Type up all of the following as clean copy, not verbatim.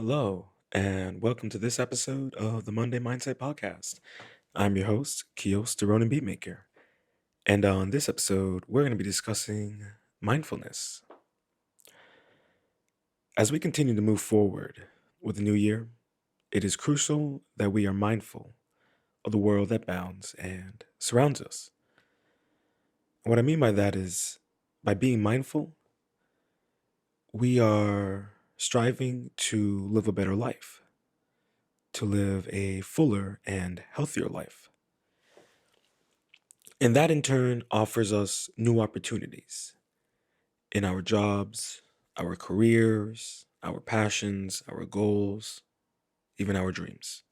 Hello, and welcome to this episode of the Monday Mindset Podcast. I'm your host, Kios the Ronin Beatmaker. And on this episode, we're going to be discussing mindfulness. As we continue to move forward with the new year, it is crucial that we are mindful of the world that bounds and surrounds us. What I mean by that is, by being mindful, we are striving to live a better life, to live a fuller and healthier life. And that in turn offers us new opportunities in our jobs, our careers, our passions, our goals, even our dreams.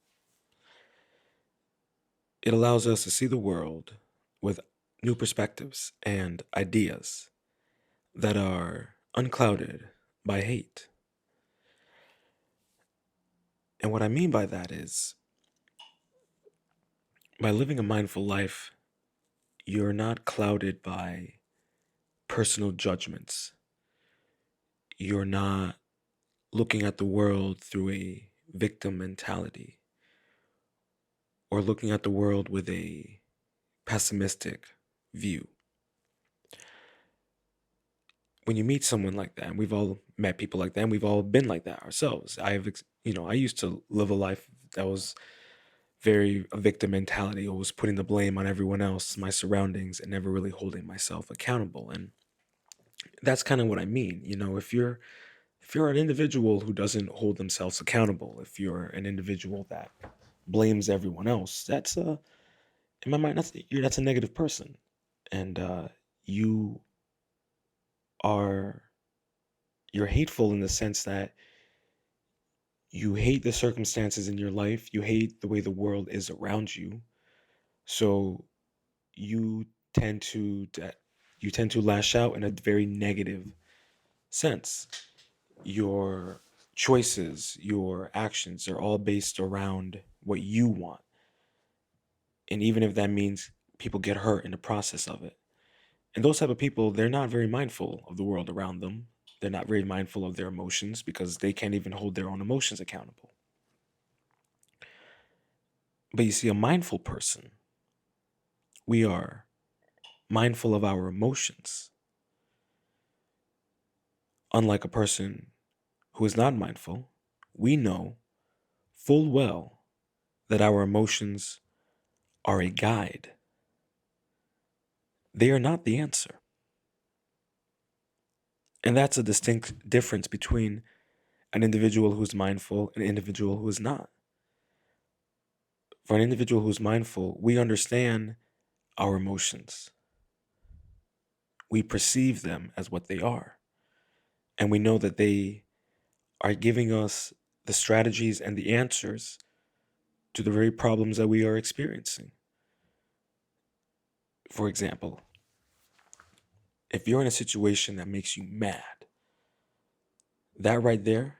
It allows us to see the world with new perspectives and ideas that are unclouded by hate. And what I mean by that is, by living a mindful life, you're not clouded by personal judgments. You're not looking at the world through a victim mentality or looking at the world with a pessimistic view. When you meet someone like that, and we've all met people like that, and we've all been like that ourselves. I used to live a life that was very a victim mentality, always putting the blame on everyone else, my surroundings, and never really holding myself accountable. And that's kind of what I mean. If you're an individual who doesn't hold themselves accountable, if you're an individual that blames everyone else, that's in my mind that's a negative person, and you are you're hateful in the sense that you hate the circumstances in your life, you hate the way the world is around you, so you tend to you tend to lash out in a very negative sense. Your choices, your actions are all based around what you want, and even if that means people get hurt in the process of it. And those type of people, they're not very mindful of the world around them. They're not very mindful of their emotions because they can't even hold their own emotions accountable. But you see, a mindful person, we are mindful of our emotions. Unlike a person who is not mindful, we know full well that our emotions are a guide. They are not the answer. And that's a distinct difference between an individual who's mindful and an individual who is not. For an individual who's mindful, we understand our emotions. We perceive them as what they are. And we know that they are giving us the strategies and the answers to the very problems that we are experiencing. For example, if you're in a situation that makes you mad, that right there,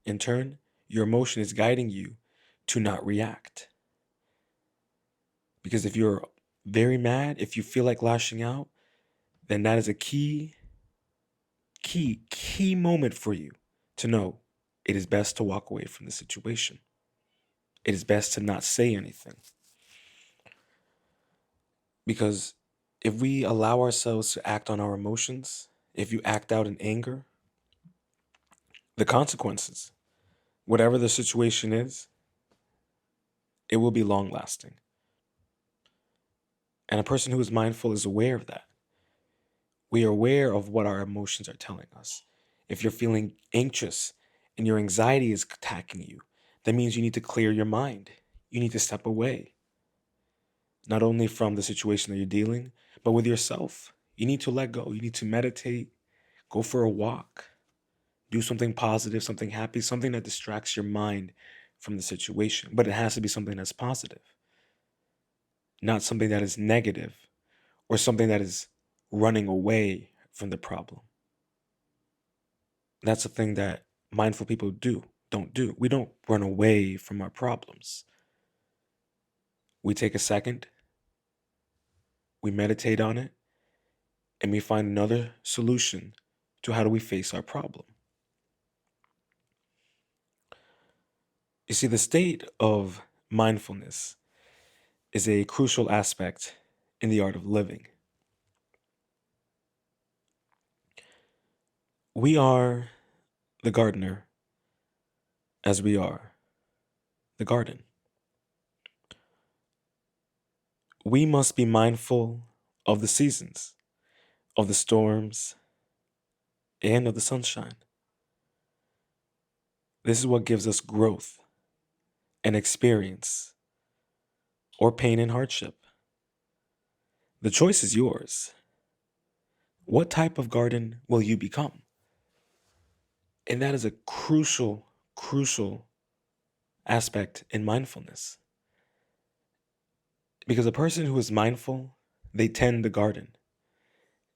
in turn, your emotion is guiding you to not react. Because if you're very mad, if you feel like lashing out, then that is a key moment for you to know it is best to walk away from the situation. It is best to not say anything. Because if we allow ourselves to act on our emotions, if you act out in anger, the consequences, whatever the situation is, it will be long lasting. And a person who is mindful is aware of that. We are aware of what our emotions are telling us. If you're feeling anxious and your anxiety is attacking you, that means you need to clear your mind. You need to step away, not only from the situation that you're dealing, but with yourself. You need to let go. You need to meditate, go for a walk, do something positive, something happy, something that distracts your mind from the situation. But it has to be something that's positive, not something that is negative or something that is running away from the problem. That's the thing that mindful people don't do. We don't run away from our problems. We take a second, we meditate on it, and we find another solution to how do we face our problem. You see, the state of mindfulness is a crucial aspect in the art of living. We are the gardener as we are the garden. We must be mindful of the seasons, of the storms, and of the sunshine. This is what gives us growth and experience or pain and hardship. The choice is yours. What type of garden will you become? And that is a crucial aspect in mindfulness. Because a person who is mindful, they tend the garden,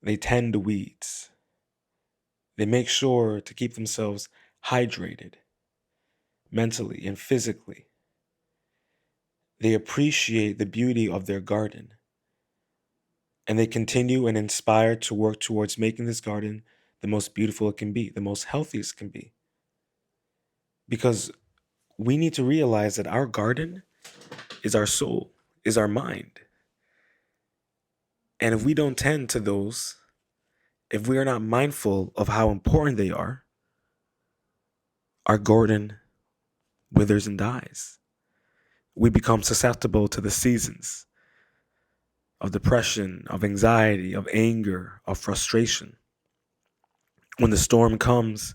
they tend the weeds, they make sure to keep themselves hydrated mentally and physically. They appreciate the beauty of their garden, and they continue and inspire to work towards making this garden the most beautiful it can be, the most healthiest it can be. Because we need to realize that our garden is our soul, is our mind. And if we don't tend to those, if we are not mindful of how important they are, our garden withers and dies. We become susceptible to the seasons of depression, of anxiety, of anger, of frustration. When the storm comes,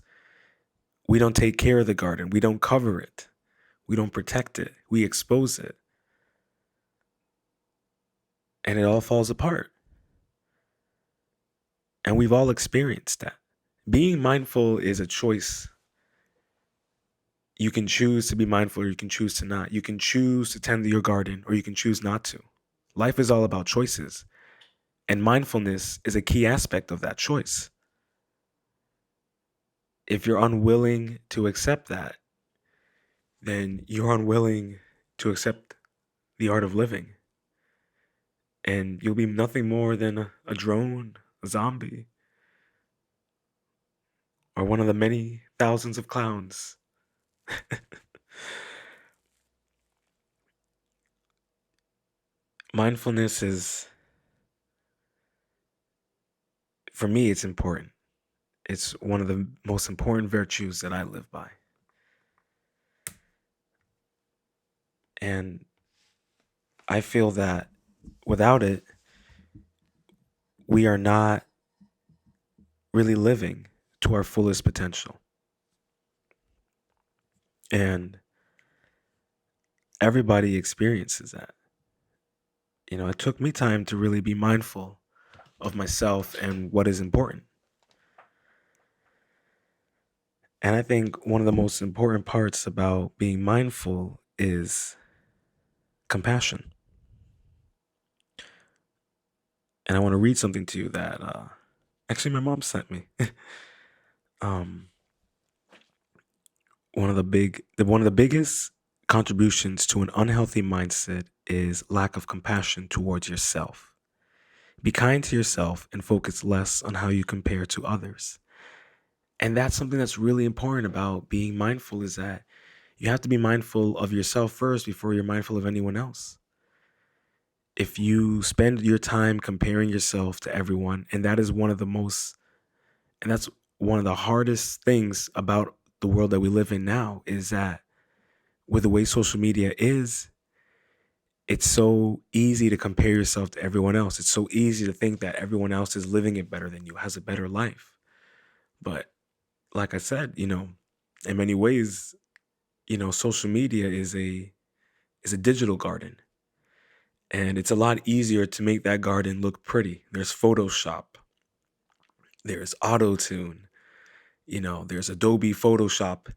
we don't take care of the garden. We don't cover it. We don't protect it. We expose it. And it all falls apart. And we've all experienced that. Being mindful is a choice. You can choose to be mindful or you can choose to not. You can choose to tend to your garden or you can choose not to. Life is all about choices. And mindfulness is a key aspect of that choice. If you're unwilling to accept that, then you're unwilling to accept the art of living. And you'll be nothing more than a drone, a zombie, or one of the many thousands of clowns. Mindfulness is, for me, it's important. It's one of the most important virtues that I live by. And I feel that without it, we are not really living to our fullest potential. And everybody experiences that. It took me time to really be mindful of myself and what is important. And I think one of the most important parts about being mindful is compassion. And I want to read something to you that actually my mom sent me. um, one of the biggest contributions to an unhealthy mindset is lack of compassion towards yourself. Be kind to yourself and focus less on how you compare to others. And that's something that's really important about being mindful is that you have to be mindful of yourself first before you're mindful of anyone else. If you spend your time comparing yourself to everyone, and that's one of the hardest things about the world that we live in now is that with the way social media is, it's so easy to compare yourself to everyone else. It's so easy to think that everyone else is living it better than you, has a better life. But like I said, in many ways, social media is a digital garden. And it's a lot easier to make that garden look pretty. There's Photoshop, there's Auto Tune, there's Adobe Photoshop,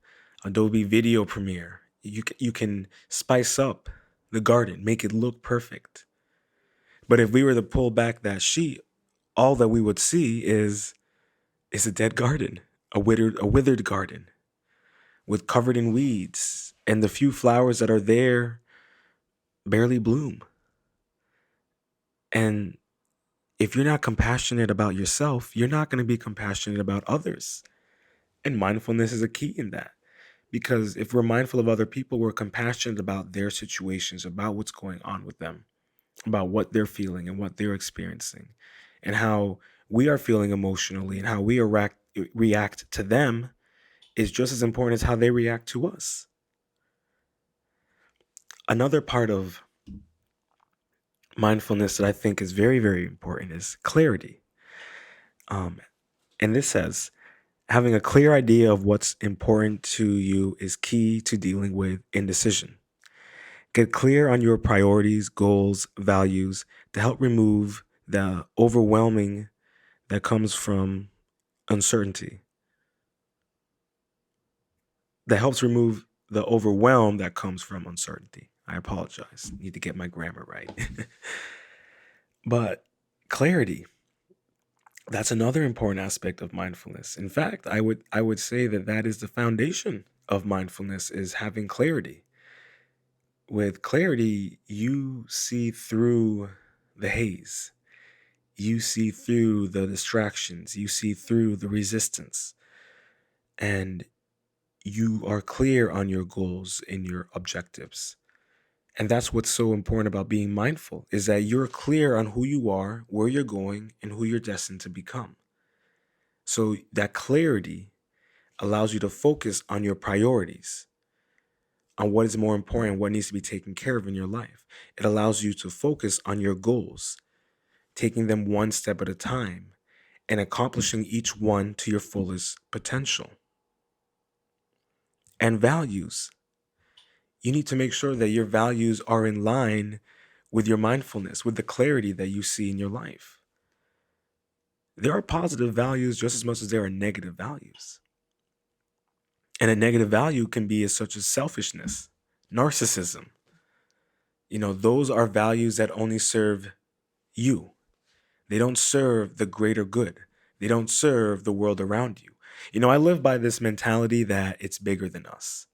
Adobe Video Premiere. You can spice up the garden, make it look perfect. But if we were to pull back that sheet, all that we would see is a dead garden, a withered garden with covered in weeds, and the few flowers that are there barely bloom. And if you're not compassionate about yourself, you're not going to be compassionate about others. And mindfulness is a key in that Because if we're mindful of other people, we're compassionate about their situations, about what's going on with them, about what they're feeling and what they're experiencing, and how we are feeling emotionally, and how we react to them is just as important as how they react to us. Another part of mindfulness that I think is very, very important is clarity. Um, and this says, having a clear idea of what's important to you is key to dealing with indecision. Get clear on your priorities, goals, values to help remove the overwhelming that comes from uncertainty. That helps remove the overwhelm that comes from uncertainty. I apologize. Need to get my grammar right. But clarity, that's another important aspect of mindfulness. In fact, I would say that that is the foundation of mindfulness is having clarity. With clarity, you see through the haze. You see through the distractions, you see through the resistance, and you are clear on your goals and your objectives. And that's what's so important about being mindful is that you're clear on who you are, where you're going, and who you're destined to become. So that clarity allows you to focus on your priorities, on what is more important, what needs to be taken care of in your life. It allows you to focus on your goals, taking them one step at a time and accomplishing each one to your fullest potential. And values. You need to make sure that your values are in line with your mindfulness, with the clarity that you see in your life. There are positive values just as much as there are negative values. And a negative value can be as such as selfishness, narcissism. Those are values that only serve you. They don't serve the greater good. They don't serve the world around you. I live by this mentality that it's bigger than us.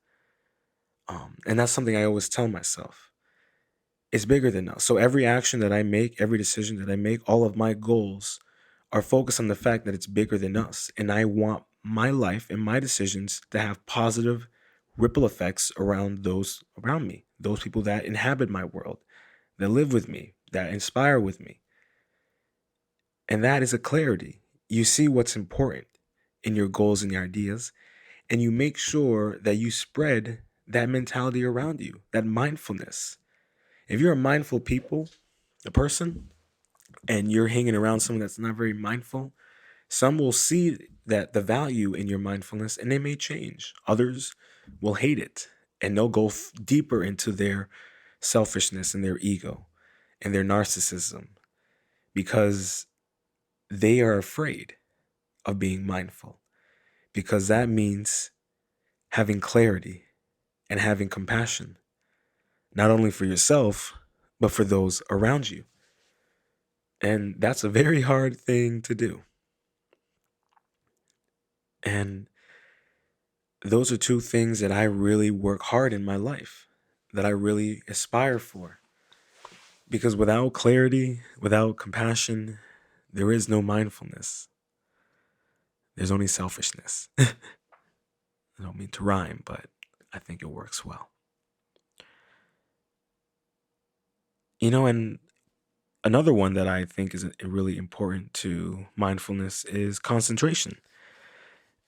And that's something I always tell myself. It's bigger than us. So every action that I make, every decision that I make, all of my goals are focused on the fact that it's bigger than us. And I want my life and my decisions to have positive ripple effects around those around me, those people that inhabit my world, that live with me, that inspire with me. And that is a clarity. You see what's important in your goals and your ideas, and you make sure that you spread that mentality around you, that mindfulness. If you're a mindful a person, and you're hanging around someone that's not very mindful, some will see that the value in your mindfulness and they may change. Others will hate it and they'll go deeper into their selfishness and their ego and their narcissism because they are afraid of being mindful, because that means having clarity and having compassion, not only for yourself, but for those around you. And that's a very hard thing to do. And those are two things that I really work hard in my life, that I really aspire for. Because without clarity, without compassion, there is no mindfulness. There's only selfishness. I don't mean to rhyme, but I think it works well. And another one that I think is really important to mindfulness is concentration.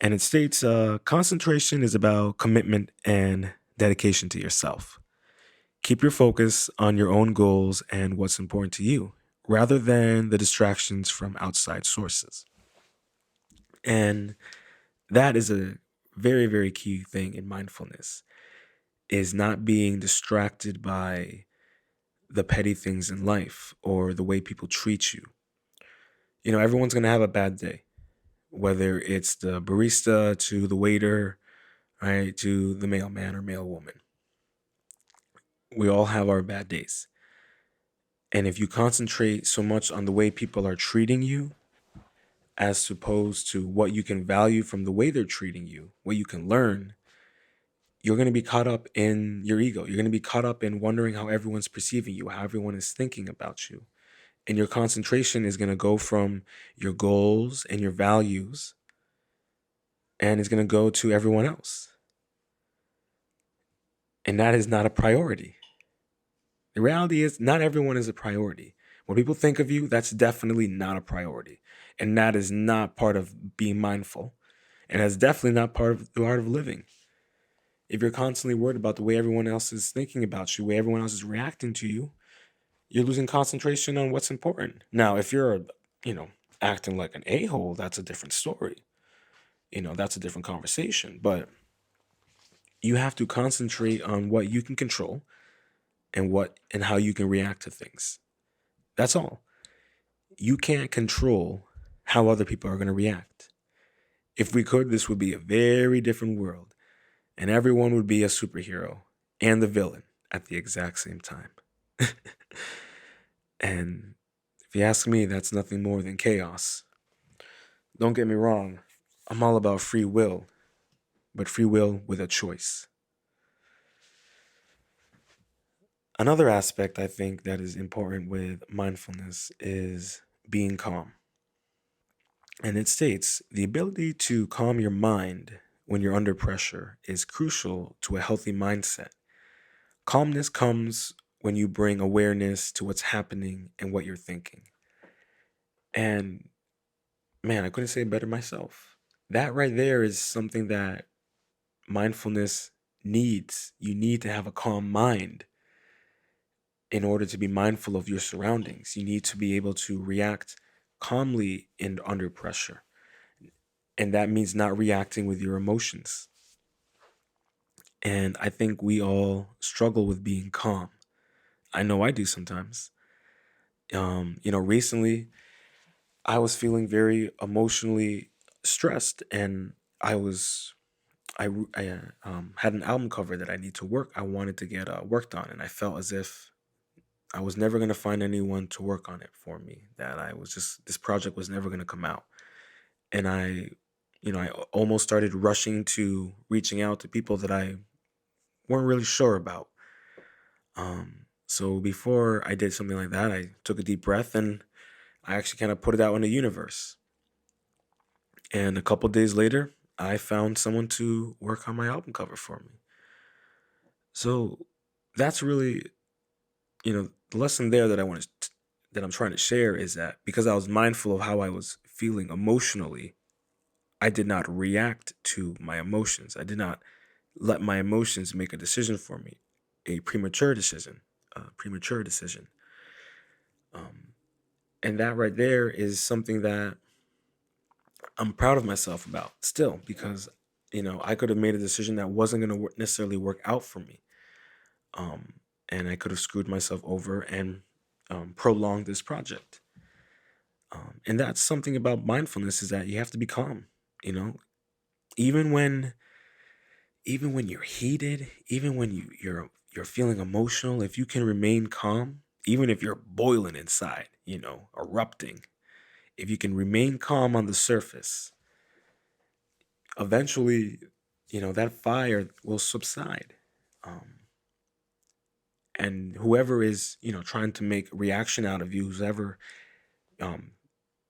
And it states concentration is about commitment and dedication to yourself. Keep your focus on your own goals and what's important to you, rather than the distractions from outside sources. And that is a very, very key thing in mindfulness, is not being distracted by the petty things in life or the way people treat you. Everyone's going to have a bad day, whether it's the barista to the waiter, right, to the mailman or mailwoman. We all have our bad days. And if you concentrate so much on the way people are treating you, as opposed to what you can value from the way they're treating you, what you can learn, you're going to be caught up in your ego. You're going to be caught up in wondering how everyone's perceiving you, how everyone is thinking about you. And your concentration is going to go from your goals and your values, and it's going to go to everyone else. And that is not a priority. The reality is, not everyone is a priority. When people think of you, that's definitely not a priority. And that is not part of being mindful. And that's definitely not part of the art of living. If you're constantly worried about the way everyone else is thinking about you, the way everyone else is reacting to you, you're losing concentration on what's important. Now, if you're, you know, acting like an a-hole, that's a different story. That's a different conversation. But you have to concentrate on what you can control and how you can react to things. That's all. You can't control how other people are going to react. If we could, this would be a very different world, and everyone would be a superhero and the villain at the exact same time. And if you ask me, that's nothing more than chaos. Don't get me wrong, I'm all about free will, but free will with a choice. Another aspect I think that is important with mindfulness is being calm. And it states the ability to calm your mind when you're under pressure is crucial to a healthy mindset. Calmness comes when you bring awareness to what's happening and what you're thinking. And man, I couldn't say it better myself. That right there is something that mindfulness needs. You need to have a calm mind in order to be mindful of your surroundings. You need to be able to react calmly and under pressure. And that means not reacting with your emotions. And I think we all struggle with being calm. I know I do sometimes. Recently I was feeling very emotionally stressed, and I was I had an album cover that I need to work. I wanted to get worked on, and I felt as if I was never gonna find anyone to work on it for me. That I was just this project was never gonna come out, and I almost started rushing to reaching out to people that I weren't really sure about. So before I did something like that, I took a deep breath and I actually kind of put it out in the universe. And a couple days later, I found someone to work on my album cover for me. So that's really, the lesson there that I'm trying to share is that because I was mindful of how I was feeling emotionally, I did not react to my emotions. I did not let my emotions make a decision for me, a premature decision, Um, and that right there is something that I'm proud of myself about still because I could have made a decision that wasn't going to necessarily work out for me, um, and I could have screwed myself over and prolonged this project. And that's something about mindfulness is that you have to be calm. You know, even when even when you're heated, even when you're feeling emotional, if you can remain calm, even if you're boiling inside, erupting, if you can remain calm on the surface, eventually, that fire will subside. Um, and whoever is, trying to make reaction out of you, who's ever um,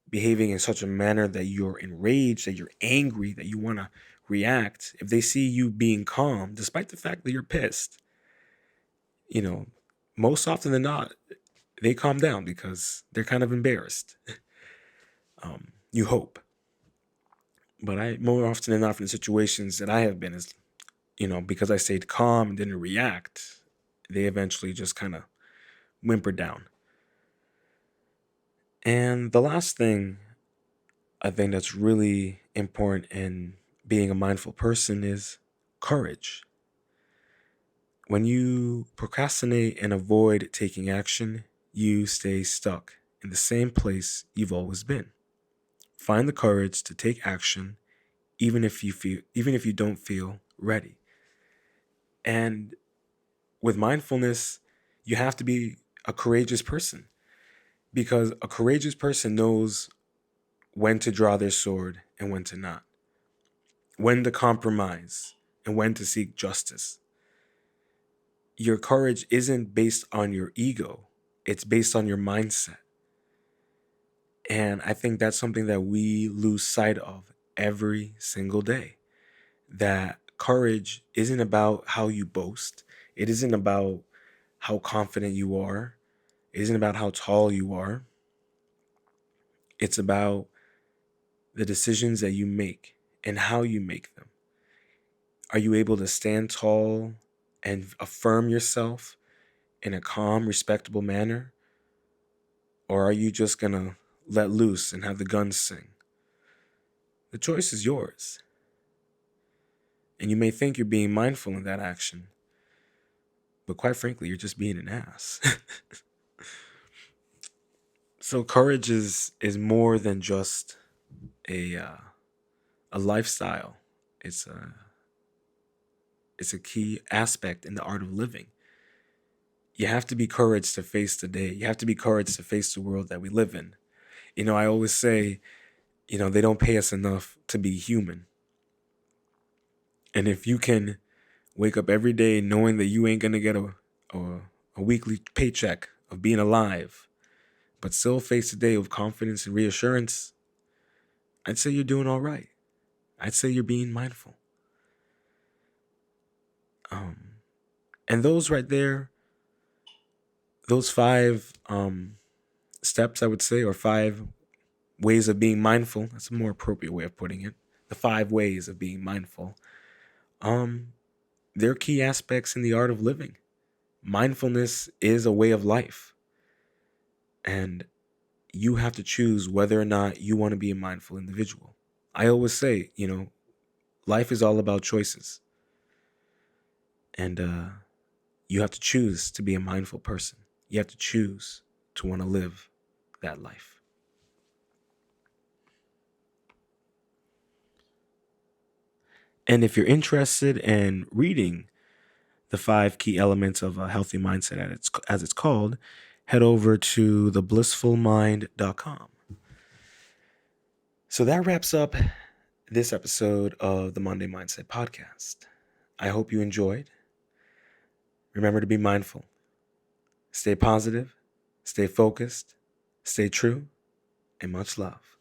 behaving in such a manner that you're enraged, that you're angry, that you want to react, if they see you being calm, despite the fact that you're pissed, you know, most often than not, they calm down because they're kind of embarrassed. You hope. But I, more often than not, in the situations that I have been, is because I stayed calm and didn't react, they eventually just kind of whimpered down. And the last thing I think that's really important in being a mindful person is courage. When you procrastinate and avoid taking action, you stay stuck in the same place you've always been. Find the courage to take action even if you don't feel ready. And with mindfulness, you have to be a courageous person because a courageous person knows when to draw their sword and when to not, when to compromise and when to seek justice. Your courage isn't based on your ego, it's based on your mindset. And I think that's something that we lose sight of every single day. That courage isn't about how you boast, It isn't about how confident you are. It isn't about how tall you are. It's about the decisions that you make and how you make them. Are you able to stand tall and affirm yourself in a calm, respectable manner? Or are you just going to let loose and have the guns sing? The choice is yours. And you may think you're being mindful in that action, but quite frankly, you're just being an ass. So courage is more than just a lifestyle. It's a it's a key aspect in the art of living. You have to be courage to face the day. You have to be courage to face the world that we live in. I always say, they don't pay us enough to be human. And if you can wake up every day knowing that you ain't gonna get a weekly paycheck of being alive, but still face the day with confidence and reassurance, I'd say you're doing all right. I'd say you're being mindful. And those right there, those five steps, I would say, or five ways of being mindful. That's a more appropriate way of putting it. The 5 ways of being mindful. They're key aspects in the art of living. Mindfulness is a way of life. And you have to choose whether or not you want to be a mindful individual. I always say, life is all about choices. And you have to choose to be a mindful person. You have to choose to want to live that life. And if you're interested in reading the 5 key elements of a healthy mindset, as it's called, head over to theblissfulmind.com. So that wraps up this episode of the Monday Mindset Podcast. I hope you enjoyed. Remember to be mindful. Stay positive, stay focused, stay true, and much love.